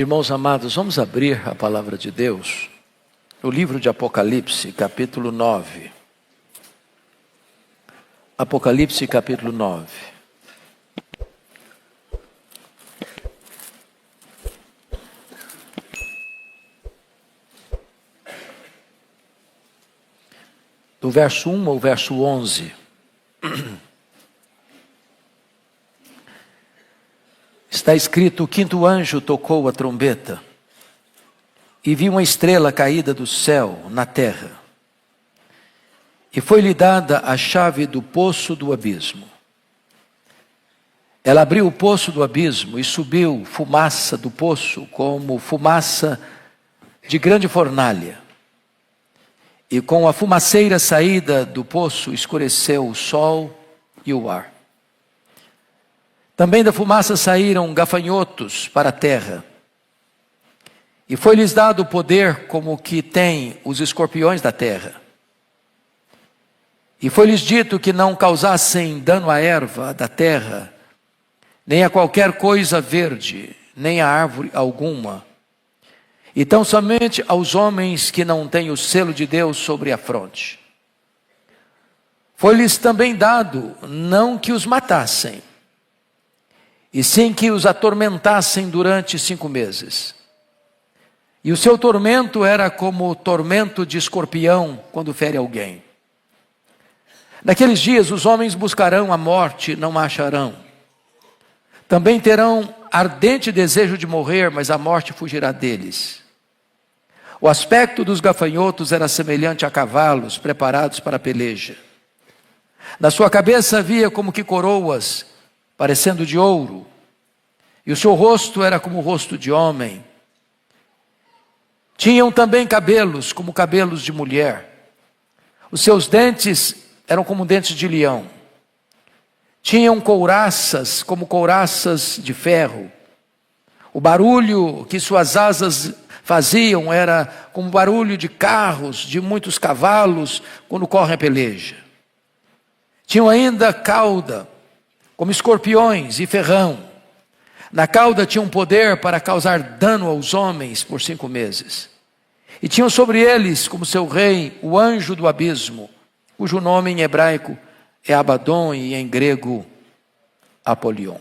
Irmãos amados, vamos abrir a palavra de Deus no livro de Apocalipse, capítulo 9. Apocalipse, capítulo 9. Do verso 1 ao verso 11. Está escrito: o quinto anjo tocou a trombeta, e vi uma estrela caída do céu na terra. E foi-lhe dada a chave do poço do abismo. Ela abriu o poço do abismo e subiu fumaça do poço, como fumaça de grande fornalha. E com a fumaceira saída do poço escureceu o sol e o ar. Também da fumaça saíram gafanhotos para a terra. E foi-lhes dado poder como que tem os escorpiões da terra. E foi-lhes dito que não causassem dano à erva da terra, nem a qualquer coisa verde, nem a árvore alguma. E tão somente aos homens que não têm o selo de Deus sobre a fronte. Foi-lhes também dado não que os matassem, e sim que os atormentassem durante 5 meses. E o seu tormento era como o tormento de escorpião quando fere alguém. Naqueles dias os homens buscarão a morte, não a acharão. Também terão ardente desejo de morrer, mas a morte fugirá deles. O aspecto dos gafanhotos era semelhante a cavalos preparados para a peleja. Na sua cabeça havia como que coroas, parecendo de ouro, e o seu rosto era como o rosto de homem. Tinham também cabelos como cabelos de mulher. Os seus dentes eram como dentes de leão. Tinham couraças como couraças de ferro. O barulho que suas asas faziam era como barulho de carros, de muitos cavalos, quando correm a peleja. Tinham ainda cauda, como escorpiões e ferrão. Na cauda tinham poder para causar dano aos homens por 5 meses. E tinham sobre eles, como seu rei, o anjo do abismo, cujo nome em hebraico é Abaddon e em grego Apolion.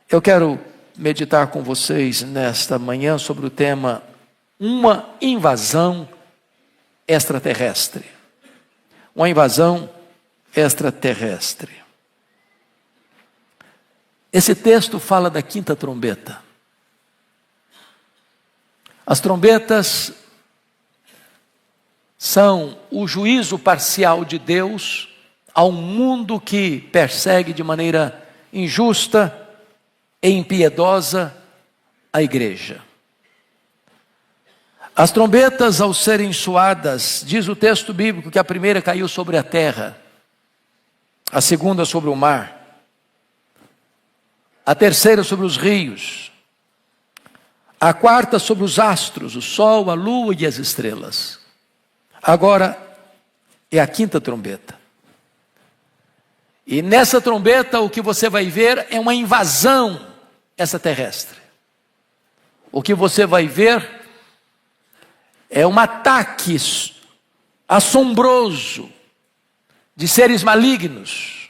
Eu quero meditar com vocês nesta manhã sobre o tema uma invasão extraterrestre. Uma invasão extraterrestre. Esse texto fala da quinta trombeta. As trombetas são o juízo parcial de Deus ao mundo que persegue de maneira injusta e impiedosa a igreja. As trombetas, ao serem soadas, diz o texto bíblico que a primeira caiu sobre a terra, a segunda sobre o mar, a terceira sobre os rios, a quarta sobre os astros, o sol, a lua e as estrelas. Agora é a quinta trombeta. E nessa trombeta o que você vai ver é uma invasão extraterrestre. O que você vai ver é um ataque assombroso de seres malignos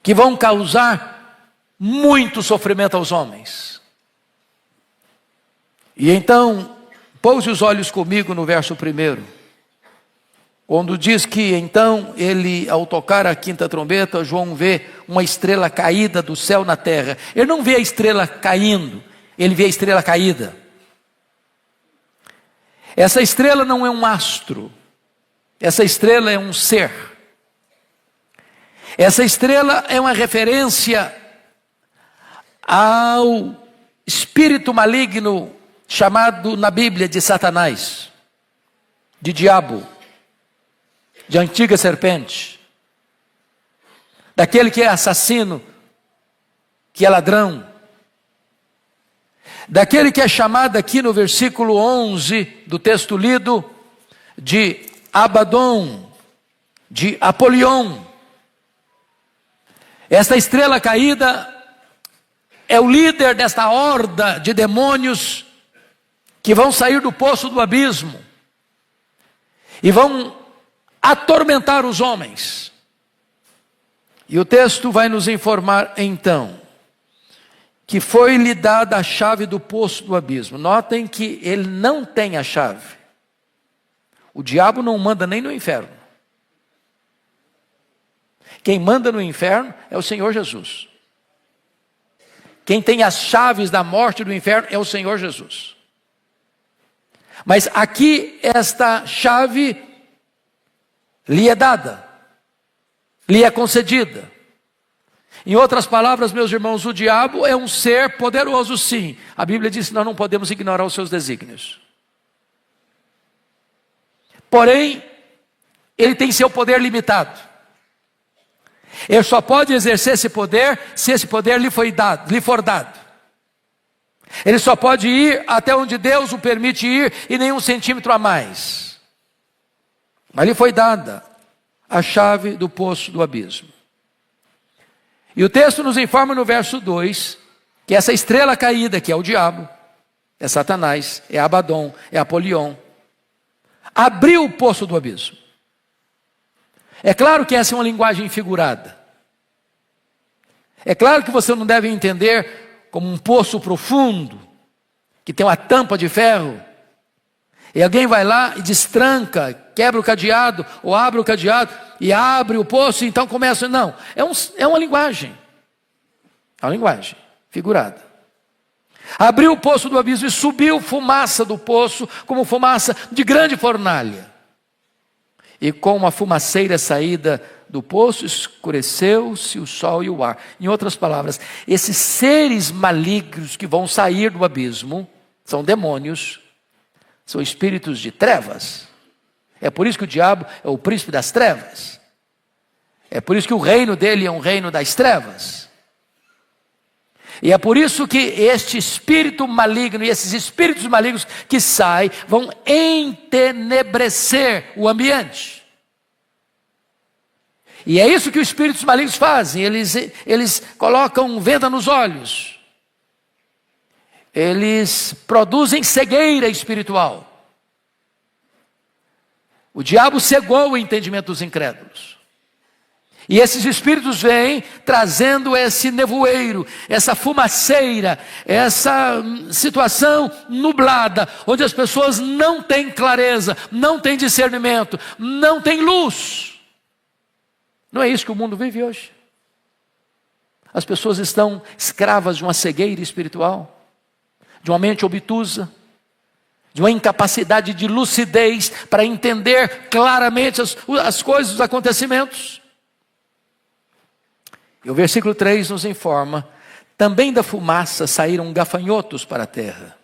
que vão causar muito sofrimento aos homens. E então, pouse os olhos comigo no verso 1, quando diz que então ele, ao tocar a quinta trombeta, João vê uma estrela caída do céu na terra. Ele não vê a estrela caindo, ele vê a estrela caída. Essa estrela não é um astro, essa estrela é um ser. Essa estrela é uma referência ao espírito maligno chamado na Bíblia de Satanás, de diabo, de antiga serpente, daquele que é assassino, que é ladrão, daquele que é chamado aqui no versículo 11 do texto lido de Abaddon, de Apolion. Esta estrela caída é o líder desta horda de demônios que vão sair do poço do abismo e vão atormentar os homens. E o texto vai nos informar então que foi-lhe dada a chave do poço do abismo. Notem que ele não tem a chave. O diabo não manda nem no inferno. Quem manda no inferno é o Senhor Jesus. Quem tem as chaves da morte e do inferno é o Senhor Jesus. Mas aqui esta chave lhe é dada, lhe é concedida. Em outras palavras, meus irmãos, o diabo é um ser poderoso, sim. A Bíblia diz que nós não podemos ignorar os seus desígnios. Porém, ele tem seu poder limitado. Ele só pode exercer esse poder se esse poder lhe for dado. Ele só pode ir até onde Deus o permite ir e nem um centímetro a mais. Mas lhe foi dada a chave do poço do abismo. E o texto nos informa no verso 2 que essa estrela caída, que é o diabo, é Satanás, é Abaddon, é Apolion, abriu o poço do abismo. É claro que essa é uma linguagem figurada. É claro que você não deve entender como um poço profundo, que tem uma tampa de ferro, e alguém vai lá e destranca, quebra o cadeado, ou abre o cadeado, e abre o poço, e então começa. Não, é uma linguagem. É uma linguagem figurada. Abriu o poço do abismo e subiu fumaça do poço, como fumaça de grande fornalha. E com uma fumaceira saída do poço, escureceu-se o sol e o ar. Em outras palavras, esses seres malignos que vão sair do abismo, são demônios, são espíritos de trevas. É por isso que o diabo é o príncipe das trevas. É por isso que o reino dele é um reino das trevas. E é por isso que este espírito maligno e esses espíritos malignos que saem vão entenebrecer o ambiente. E é isso que os espíritos malignos fazem. Eles colocam venda nos olhos. Eles produzem cegueira espiritual. O diabo cegou o entendimento dos incrédulos. E esses espíritos vêm trazendo esse nevoeiro, essa fumaceira, essa situação nublada, onde as pessoas não têm clareza, não têm discernimento, não têm luz. Não é isso que o mundo vive hoje. As pessoas estão escravas de uma cegueira espiritual, de uma mente obtusa, de uma incapacidade de lucidez para entender claramente as coisas, os acontecimentos. E o versículo 3 nos informa: também da fumaça saíram gafanhotos para a terra,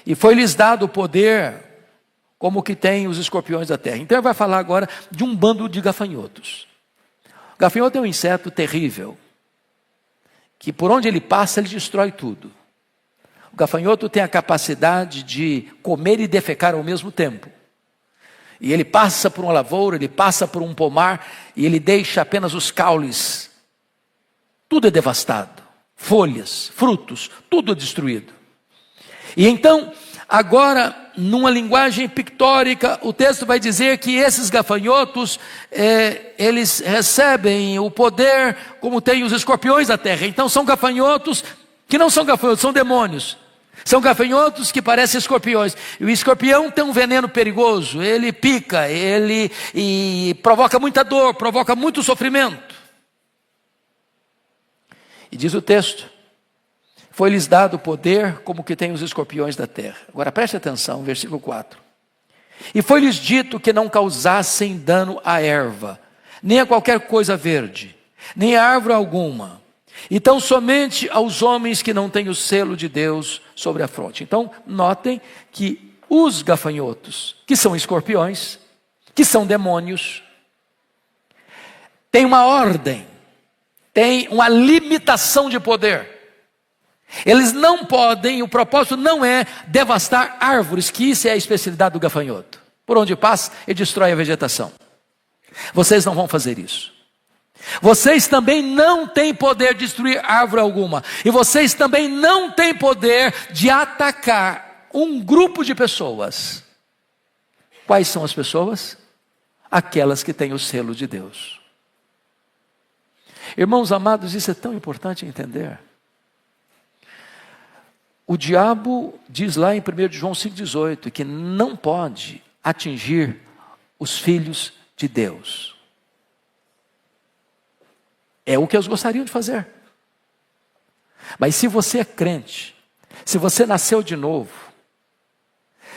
e foi-lhes dado o poder como que tem os escorpiões da terra. Então ele vai falar agora de um bando de gafanhotos. O gafanhoto é um inseto terrível, que por onde ele passa, ele destrói tudo. O gafanhoto tem a capacidade de comer e defecar ao mesmo tempo. E ele passa por uma lavoura, ele passa por um pomar, e ele deixa apenas os caules. Tudo é devastado. Folhas, frutos, tudo é destruído. E então, agora, numa linguagem pictórica, o texto vai dizer que esses gafanhotos, eles recebem o poder como tem os escorpiões da terra. Então são gafanhotos que não são gafanhotos, são demônios. São gafanhotos que parecem escorpiões. E o escorpião tem um veneno perigoso. Ele pica, e provoca muita dor, provoca muito sofrimento. E diz o texto: foi-lhes dado poder como que tem os escorpiões da terra. Agora preste atenção, versículo 4. E foi-lhes dito que não causassem dano à erva, nem a qualquer coisa verde, nem a árvore alguma. Então somente aos homens que não têm o selo de Deus sobre a fronte. Então notem que os gafanhotos, que são escorpiões, que são demônios, têm uma ordem, têm uma limitação de poder. Eles não podem, o propósito não é devastar árvores, que isso é a especialidade do gafanhoto. Por onde passa, ele destrói a vegetação. Vocês não vão fazer isso. Vocês também não têm poder de destruir árvore alguma. E vocês também não têm poder de atacar um grupo de pessoas. Quais são as pessoas? Aquelas que têm o selo de Deus. Irmãos amados, isso é tão importante entender. O diabo diz lá em 1 João 5,18 que não pode atingir os filhos de Deus. É o que eles gostariam de fazer. Mas se você é crente, se você nasceu de novo,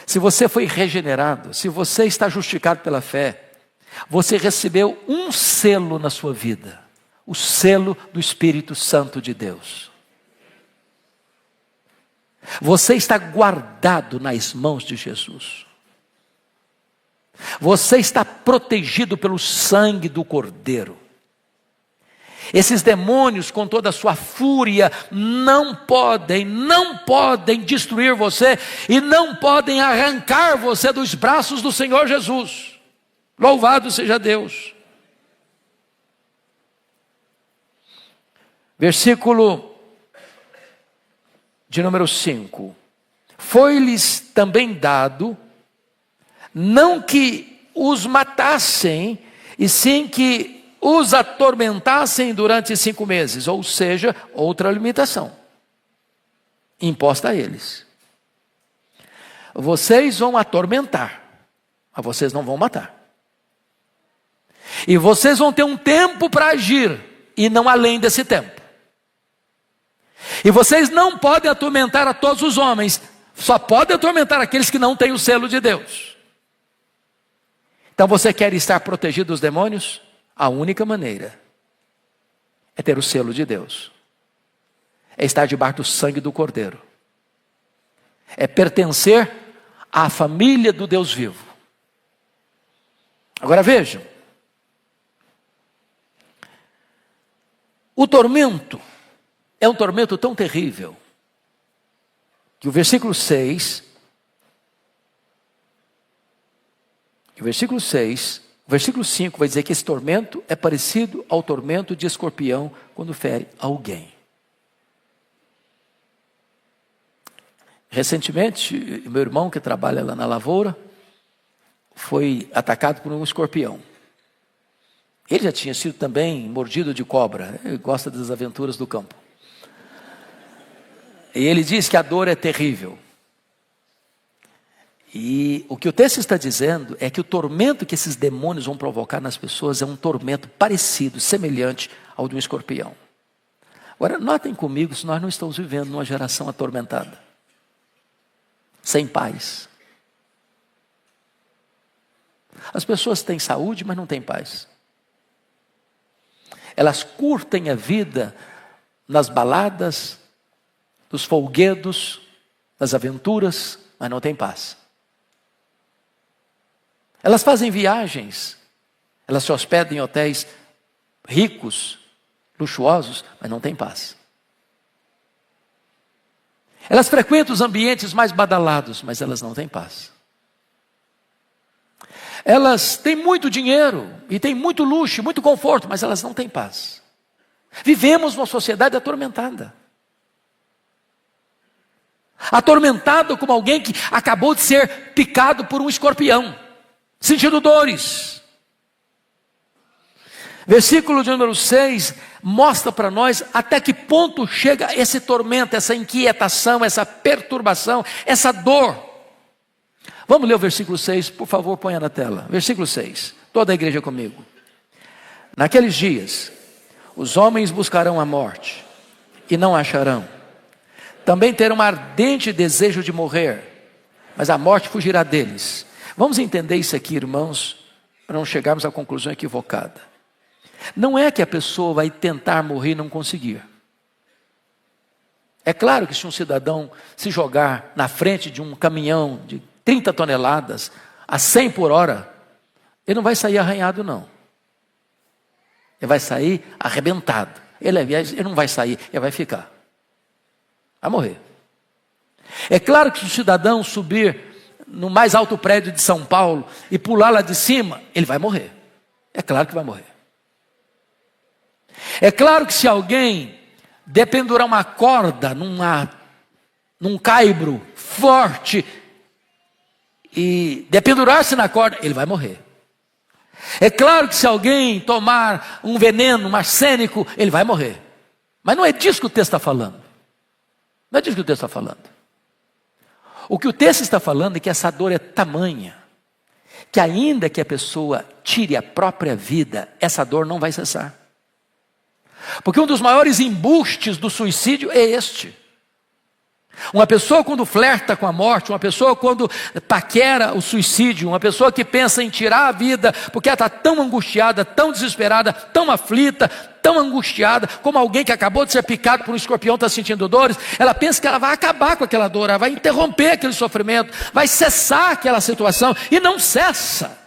se você foi regenerado, se você está justificado pela fé, você recebeu um selo na sua vida, o selo do Espírito Santo de Deus. Você está guardado nas mãos de Jesus. Você está protegido pelo sangue do Cordeiro. Esses demônios, com toda a sua fúria, não podem destruir você e não podem arrancar você dos braços do Senhor Jesus. Louvado seja Deus. Versículo de número 5. Foi-lhes também dado, não que os matassem, e sim que os atormentassem durante 5 meses, ou seja, outra limitação imposta a eles. Vocês vão atormentar, mas vocês não vão matar. E vocês vão ter um tempo para agir, e não além desse tempo. E vocês não podem atormentar a todos os homens, só podem atormentar aqueles que não têm o selo de Deus. Então você quer estar protegido dos demônios? A única maneira é ter o selo de Deus, é estar debaixo do sangue do Cordeiro, é pertencer à família do Deus vivo. Agora vejam, o tormento é um tormento tão terrível, que o versículo 6, o versículo 5 vai dizer que esse tormento é parecido ao tormento de escorpião quando fere alguém. Recentemente, meu irmão que trabalha lá na lavoura, foi atacado por um escorpião. Ele já tinha sido também mordido de cobra, ele gosta das aventuras do campo. E ele diz que a dor é terrível. E o que o texto está dizendo é que o tormento que esses demônios vão provocar nas pessoas é um tormento parecido, semelhante ao de um escorpião. Agora, notem comigo se nós não estamos vivendo numa geração atormentada, sem paz. As pessoas têm saúde, mas não têm paz. Elas curtem a vida nas baladas, nos folguedos, nas aventuras, mas não têm paz. Elas fazem viagens, elas se hospedam em hotéis ricos, luxuosos, mas não têm paz. Elas frequentam os ambientes mais badalados, mas elas não têm paz. Elas têm muito dinheiro, e têm muito luxo, muito conforto, mas elas não têm paz. Vivemos numa sociedade atormentada. Atormentado como alguém que acabou de ser picado por um escorpião, sentindo dores. Versículo de número 6 mostra para nós até que ponto chega esse tormento, essa inquietação, essa perturbação, essa dor. Vamos ler o versículo 6, por favor, ponha na tela. Versículo 6, toda a igreja comigo. Naqueles dias, os homens buscarão a morte e não acharão. Também terão um ardente desejo de morrer, mas a morte fugirá deles. Vamos entender isso aqui, irmãos, para não chegarmos à conclusão equivocada. Não é que a pessoa vai tentar morrer e não conseguir. É claro que se um cidadão se jogar na frente de um caminhão de 30 toneladas a 100 por hora, ele não vai sair arranhado, não. Ele vai sair arrebentado. Ele não vai sair, ele vai ficar. Vai morrer. É claro que se o cidadão subir no mais alto prédio de São Paulo e pular lá de cima, ele vai morrer. É claro que vai morrer. É claro que se alguém dependurar uma corda num caibro forte e dependurar-se na corda, ele vai morrer. É claro que se alguém tomar um veneno, um arsênico, ele vai morrer. Mas não é disso que o texto está falando. Não é disso que o texto está falando. O que o texto está falando é que essa dor é tamanha, que ainda que a pessoa tire a própria vida, essa dor não vai cessar. Porque um dos maiores embustes do suicídio é este. Uma pessoa quando flerta com a morte, uma pessoa quando paquera o suicídio, uma pessoa que pensa em tirar a vida, porque ela está tão angustiada, tão desesperada, tão aflita, tão angustiada, como alguém que acabou de ser picado por um escorpião está sentindo dores, ela pensa que ela vai acabar com aquela dor, ela vai interromper aquele sofrimento, vai cessar aquela situação, e não cessa.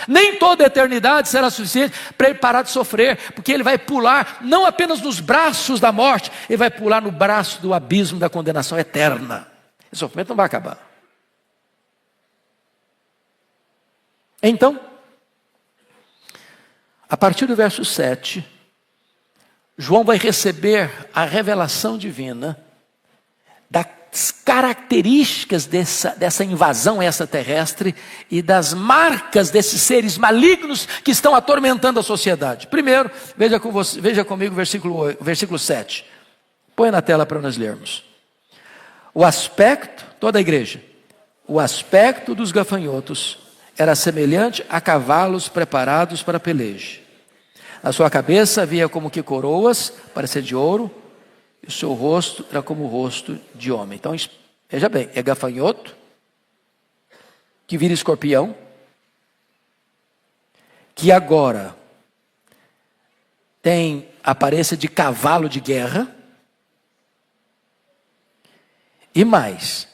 Nem toda a eternidade será suficiente para ele parar de sofrer, porque ele vai pular não apenas nos braços da morte, ele vai pular no braço do abismo da condenação eterna. Esse sofrimento não vai acabar. Então, a partir do verso 7, João vai receber a revelação divina das características dessa invasão extraterrestre e das marcas desses seres malignos que estão atormentando a sociedade. Primeiro, veja comigo o versículo 7. Põe na tela para nós lermos. O aspecto, toda a igreja, o aspecto dos gafanhotos era semelhante a cavalos preparados para a peleja. Na sua cabeça havia como que coroas, parecia de ouro, e o seu rosto era como o rosto de homem. Então, veja bem, é gafanhoto, que vira escorpião, que agora tem aparência de cavalo de guerra, e mais,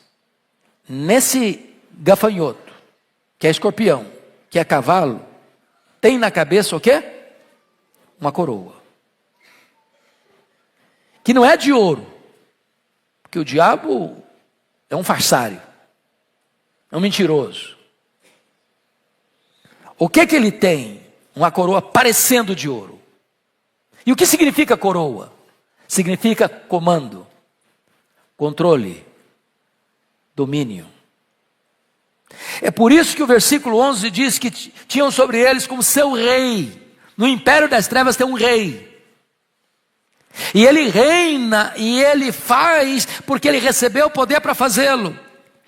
nesse gafanhoto, que é escorpião, que é cavalo, tem na cabeça o quê? Uma coroa. Que não é de ouro, porque o diabo é um farsário, é um mentiroso. O que ele tem? Uma coroa parecendo de ouro. E o que significa coroa? Significa comando, controle, domínio. É por isso que o versículo 11 diz que tinham sobre eles como seu rei. No império das trevas tem um rei. E ele reina, e ele faz, porque ele recebeu o poder para fazê-lo.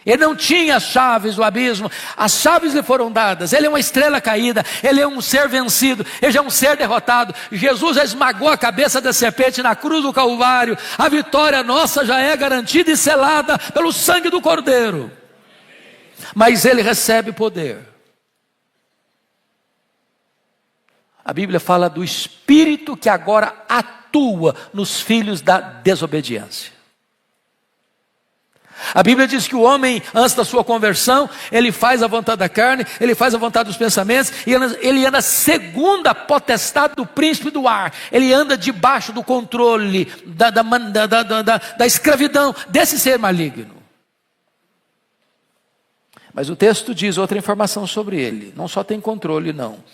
Ele não tinha as chaves do abismo, as chaves lhe foram dadas. Ele é uma estrela caída, ele é um ser vencido, ele já é um ser derrotado. Jesus já esmagou a cabeça da serpente na cruz do Calvário. A vitória nossa já é garantida e selada pelo sangue do Cordeiro. Mas ele recebe poder. A Bíblia fala do Espírito que agora atua nos filhos da desobediência. A Bíblia diz que o homem, antes da sua conversão, ele faz a vontade da carne, ele faz a vontade dos pensamentos, e ele anda segundo a potestade do príncipe do ar. Ele anda debaixo do controle, da escravidão desse ser maligno. Mas o texto diz outra informação sobre ele. Não só tem controle, não.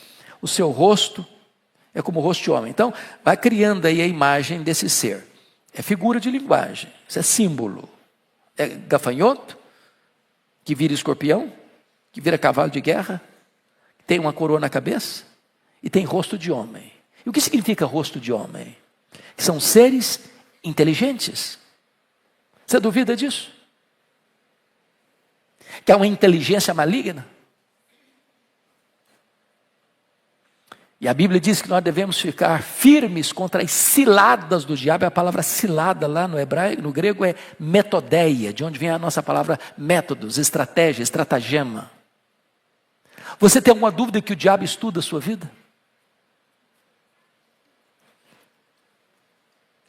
O seu rosto é como o rosto de homem. Então, vai criando aí a imagem desse ser. É figura de linguagem. Isso é símbolo. É gafanhoto, que vira escorpião, que vira cavalo de guerra, tem uma coroa na cabeça e tem rosto de homem. E o que significa rosto de homem? São seres inteligentes. Você duvida disso? Que é uma inteligência maligna? E a Bíblia diz que nós devemos ficar firmes contra as ciladas do diabo. A palavra cilada lá no hebraico, no grego é metodeia, de onde vem a nossa palavra métodos, estratégia, estratagema. Você tem alguma dúvida que o diabo estuda a sua vida?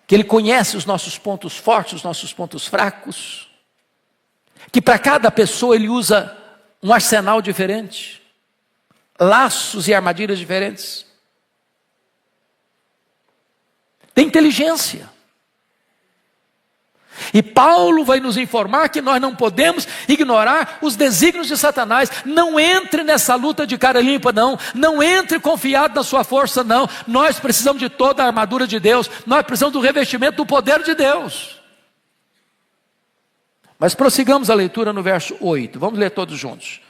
Que ele conhece os nossos pontos fortes, os nossos pontos fracos? Que para cada pessoa ele usa um arsenal diferente? Laços e armadilhas diferentes. Tem inteligência. E Paulo vai nos informar que nós não podemos ignorar os desígnios de Satanás. Não entre nessa luta de cara limpa, não. Não entre confiado na sua força, não. Nós precisamos de toda a armadura de Deus. Nós precisamos do revestimento do poder de Deus. Mas prossigamos a leitura no verso 8. Vamos ler todos juntos.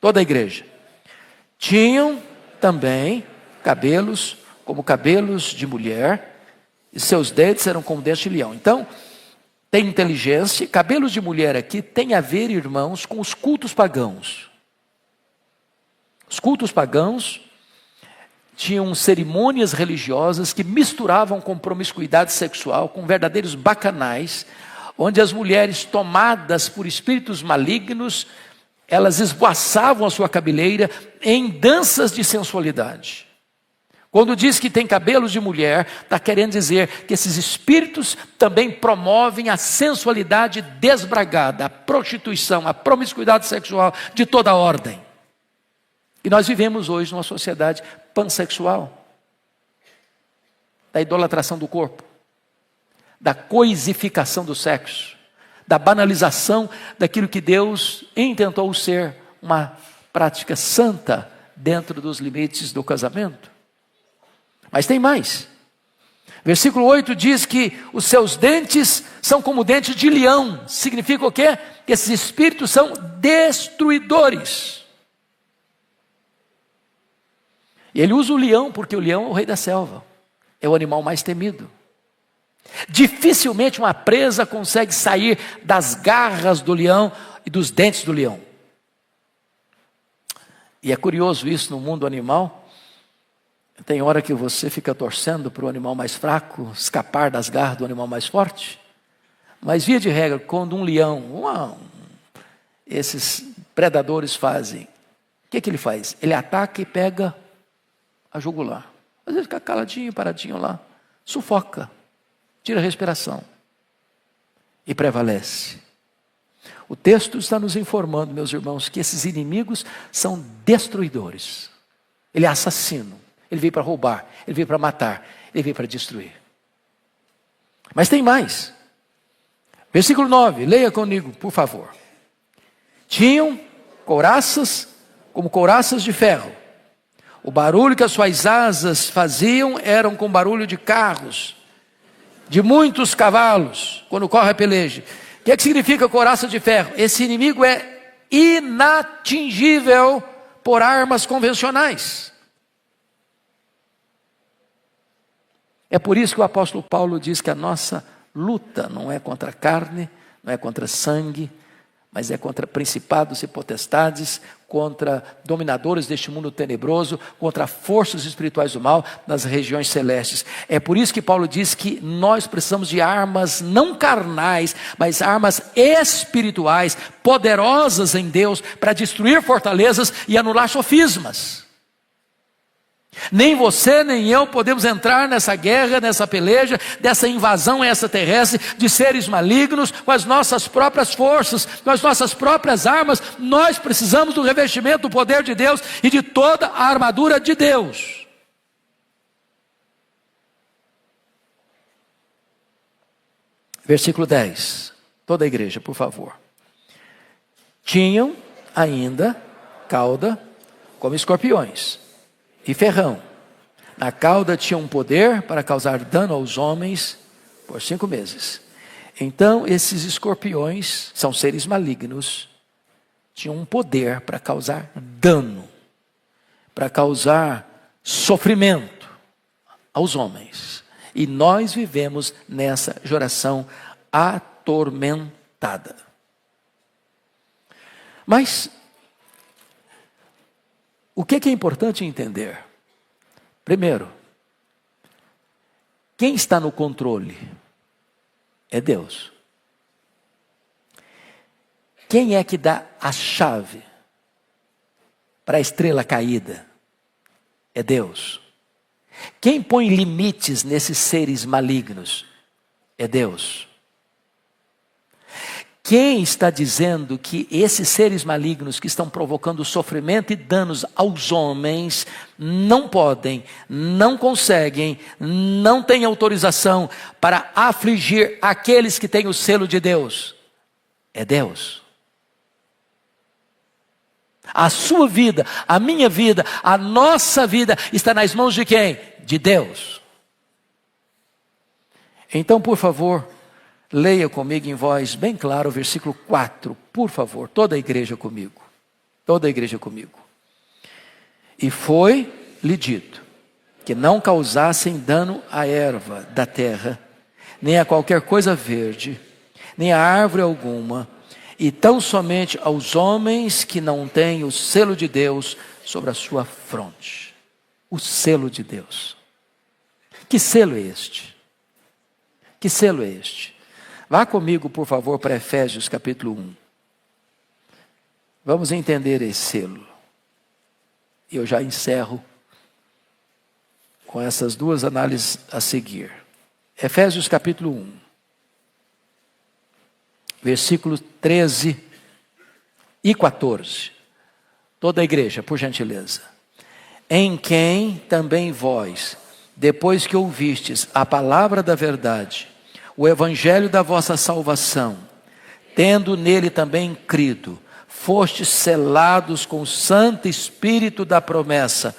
Toda a igreja. Tinham também cabelos como cabelos de mulher, e seus dentes eram como dentes de leão. Então, tem inteligência. Cabelos de mulher aqui tem a ver, irmãos, com os cultos pagãos. Os cultos pagãos tinham cerimônias religiosas que misturavam com promiscuidade sexual, com verdadeiros bacanais, onde as mulheres tomadas por espíritos malignos, elas esvoaçavam a sua cabeleira em danças de sensualidade. Quando diz que tem cabelos de mulher, está querendo dizer que esses espíritos também promovem a sensualidade desbragada, a prostituição, a promiscuidade sexual de toda a ordem. E nós vivemos hoje numa sociedade pansexual, da idolatração do corpo, da coisificação do sexo, da banalização daquilo que Deus intentou ser uma prática santa dentro dos limites do casamento. Mas tem mais. Versículo 8 diz que os seus dentes são como dentes de leão. Significa o quê? Que esses espíritos são destruidores. E ele usa o leão porque o leão é o rei da selva. É o animal mais temido. Dificilmente uma presa consegue sair das garras do leão e dos dentes do leão. E é curioso isso no mundo animal. Tem hora que você fica torcendo para o animal mais fraco escapar das garras do animal mais forte. Mas via de regra, quando um leão, esses predadores fazem, o que ele faz? Ele ataca e pega a jugular. Às vezes fica caladinho, paradinho lá, sufoca, tira a respiração e prevalece. O texto está nos informando, meus irmãos, que esses inimigos são destruidores. Ele é assassino. Ele veio para roubar, ele veio para matar, ele veio para destruir. Mas tem mais. Versículo 9, leia comigo, por favor. Tinham couraças como couraças de ferro. O barulho que as suas asas faziam eram com barulho de carros, de muitos cavalos, quando corre a peleja. O que significa couraça de ferro? Esse inimigo é inatingível por armas convencionais. É por isso que o apóstolo Paulo diz que a nossa luta não é contra a carne, não é contra sangue, mas é contra principados e potestades, contra dominadores deste mundo tenebroso, contra forças espirituais do mal nas regiões celestes. É por isso que Paulo diz que nós precisamos de armas não carnais, mas armas espirituais, poderosas em Deus, para destruir fortalezas e anular sofismas. Nem você, nem eu podemos entrar nessa guerra, nessa peleja, dessa invasão extraterrestre de seres malignos com as nossas próprias forças, com as nossas próprias armas. Nós precisamos do revestimento do poder de Deus e de toda a armadura de Deus. Versículo 10. Toda a igreja, por favor. Tinham ainda cauda como escorpiões e ferrão. Na cauda tinha um poder para causar dano aos homens por 5 meses. Então esses escorpiões, são seres malignos, tinham um poder para causar dano, para causar sofrimento aos homens. E nós vivemos nessa geração atormentada. Mas o que é importante entender? Primeiro, quem está no controle é Deus. Quem é que dá a chave para a estrela caída? É Deus. Quem põe limites nesses seres malignos? É Deus. Quem está dizendo que esses seres malignos que estão provocando sofrimento e danos aos homens não podem, não conseguem, não têm autorização para afligir aqueles que têm o selo de Deus? É Deus. A sua vida, a minha vida, a nossa vida está nas mãos de quem? De Deus. Então, por favor, leia comigo em voz bem clara o versículo 4, por favor, toda a igreja comigo. Toda a igreja comigo. E foi-lhe dito que não causassem dano à erva da terra, nem a qualquer coisa verde, nem a árvore alguma, e tão somente aos homens que não têm o selo de Deus sobre a sua fronte. O selo de Deus. Que selo é este? Que selo é este? Vá comigo, por favor, para Efésios capítulo 1. Vamos entender esse selo. Eu já encerro com essas duas análises a seguir. Efésios capítulo 1. Versículos 13 e 14. Toda a igreja, por gentileza. Em quem também vós, depois que ouvistes a palavra da verdade, o evangelho da vossa salvação, tendo nele também crido, fostes selados com o Santo Espírito da promessa,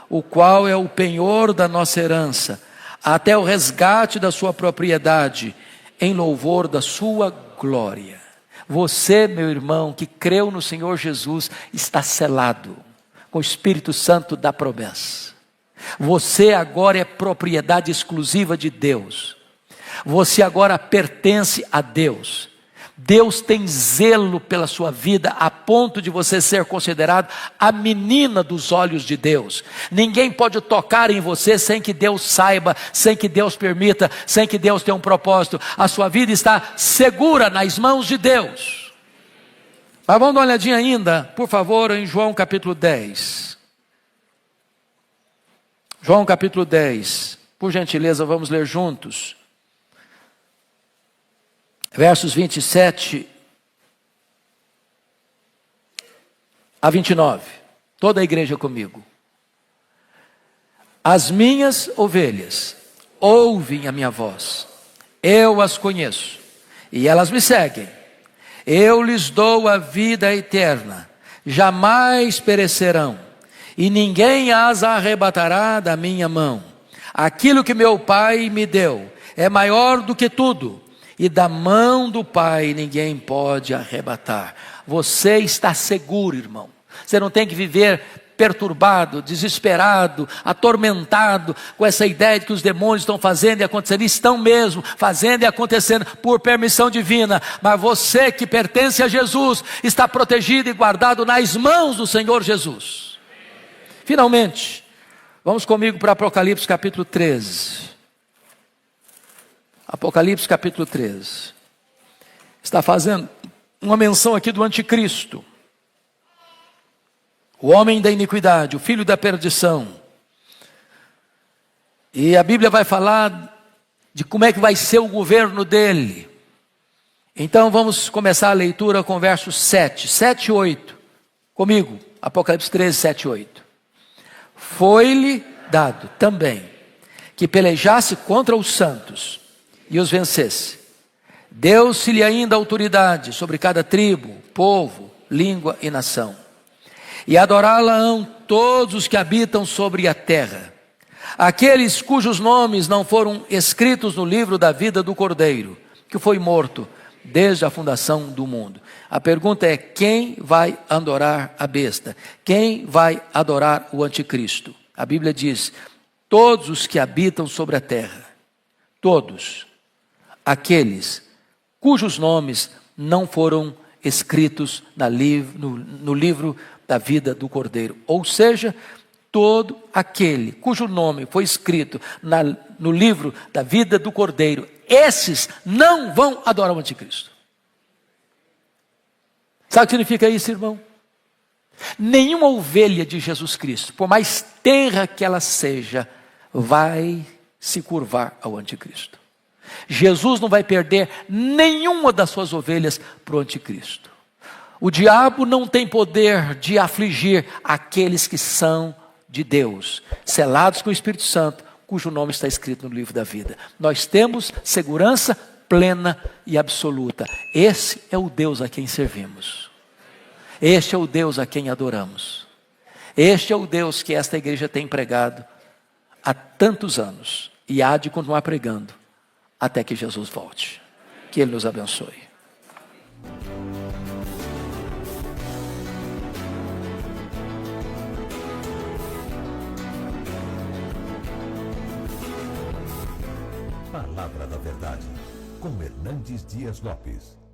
o qual é o penhor da nossa herança, até o resgate da sua propriedade, em louvor da sua glória. Você, meu irmão, que creu no Senhor Jesus, está selado com o Espírito Santo da promessa. Você agora é propriedade exclusiva de Deus. Você agora pertence a Deus. Deus tem zelo pela sua vida a ponto de você ser considerado a menina dos olhos de Deus. Ninguém pode tocar em você sem que Deus saiba, sem que Deus permita, sem que Deus tenha um propósito. A sua vida está segura nas mãos de Deus. Mas vamos dar uma olhadinha ainda, por favor, em João capítulo 10. João capítulo 10. Por gentileza, vamos ler juntos. Versos 27 a 29. Toda a igreja comigo. As minhas ovelhas ouvem a minha voz. Eu as conheço e elas me seguem. Eu lhes dou a vida eterna. Jamais perecerão e ninguém as arrebatará da minha mão. Aquilo que meu Pai me deu é maior do que tudo. E da mão do Pai ninguém pode arrebatar. Você está seguro, irmão. Você não tem que viver perturbado, desesperado, atormentado com essa ideia de que os demônios estão fazendo e acontecendo. Estão mesmo fazendo e acontecendo por permissão divina. Mas você que pertence a Jesus está protegido e guardado nas mãos do Senhor Jesus. Finalmente, vamos comigo para Apocalipse capítulo 13. Apocalipse capítulo 13, está fazendo uma menção aqui do anticristo, o homem da iniquidade, o filho da perdição. E a Bíblia vai falar de como é que vai ser o governo dele. Então vamos começar a leitura com versos 7 e 8, comigo, Apocalipse 13, 7 e 8. Foi-lhe dado também que pelejasse contra os santos e os vencesse. Deu-se-lhe ainda autoridade sobre cada tribo, povo, língua e nação. E adorá-la-ão todos os que habitam sobre a terra, aqueles cujos nomes não foram escritos no livro da vida do Cordeiro, que foi morto desde a fundação do mundo. A pergunta é: quem vai adorar a besta? Quem vai adorar o anticristo? A Bíblia diz: todos os que habitam sobre a terra, todos aqueles cujos nomes não foram escritos no livro da vida do Cordeiro. Ou seja, todo aquele cujo nome foi escrito no livro da vida do Cordeiro, esses não vão adorar o anticristo. Sabe o que significa isso, irmão? Nenhuma ovelha de Jesus Cristo, por mais tenra que ela seja, vai se curvar ao anticristo. Jesus não vai perder nenhuma das suas ovelhas para o anticristo. O diabo não tem poder de afligir aqueles que são de Deus, selados com o Espírito Santo, cujo nome está escrito no livro da vida. Nós temos segurança plena e absoluta. Esse é o Deus a quem servimos. Este é o Deus a quem adoramos. Este é o Deus que esta igreja tem pregado há tantos anos e há de continuar pregando até que Jesus volte. Que Ele nos abençoe. Palavra da Verdade, com Hernandes Dias Lopes.